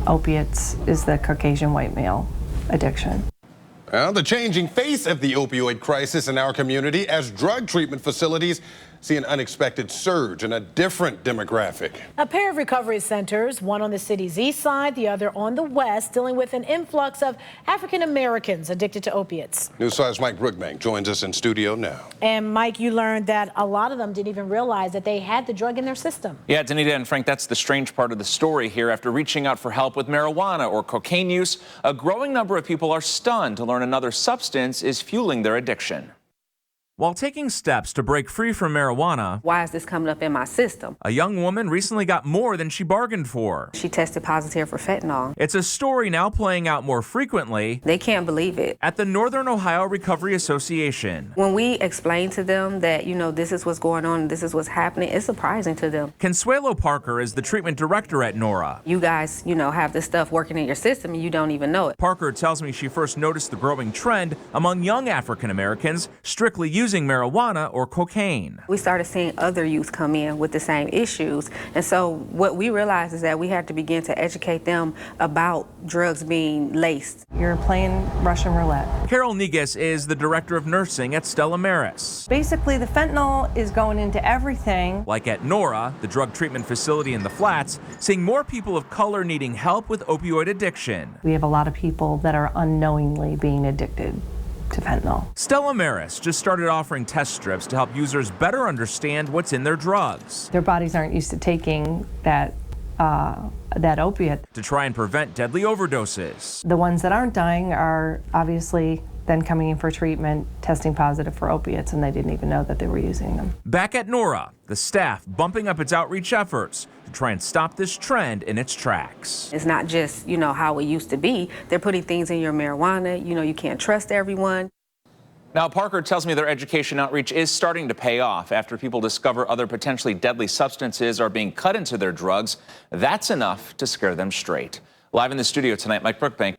opiates is the Caucasian white male addiction. Well, the changing face of the opioid crisis in our community as drug treatment facilities see an unexpected surge in a different demographic. A pair of recovery centers, one on the city's east side, the other on the west, dealing with an influx of African Americans addicted to opiates. News 5's Mike Brookbank joins us in studio now. And Mike, you learned that a lot of them didn't even realize that they had the drug in their system. Yeah, Danita and Frank, that's the strange part of the story here. After reaching out for help with marijuana or cocaine use, a growing number of people are stunned to learn another substance is fueling their addiction. While taking steps to break free from marijuana, why is this coming up in my system? A young woman recently got more than she bargained for. She tested positive for fentanyl. It's a story now playing out more frequently. They can't believe it. At the Northern Ohio Recovery Association. When we explain to them that, this is what's going on, this is what's happening, it's surprising to them. Consuelo Parker is the treatment director at NORA. You guys, have this stuff working in your system and you don't even know it. Parker tells me she first noticed the growing trend among young African Americans strictly using marijuana or cocaine. We started seeing other youth come in with the same issues, and so what we realized is that we had to begin to educate them about drugs being laced. You're playing Russian roulette. Carol Negus is the director of nursing at Stella Maris. Basically, the fentanyl is going into everything. Like at NORA, the drug treatment facility in the Flats, seeing more people of color needing help with opioid addiction. We have a lot of people that are unknowingly being addicted to fentanyl. Stella Maris just started offering test strips to help users better understand what's in their drugs. Their bodies aren't used to taking that opiate. To try and prevent deadly overdoses. The ones that aren't dying are obviously then coming in for treatment, testing positive for opiates, and they didn't even know that they were using them. Back at NORA, the staff bumping up its outreach efforts to try and stop this trend in its tracks. It's not just, how it used to be. They're putting things in your marijuana. You can't trust everyone. Now, Parker tells me their education outreach is starting to pay off. After people discover other potentially deadly substances are being cut into their drugs, that's enough to scare them straight. Live in the studio tonight, Mike Brookbank.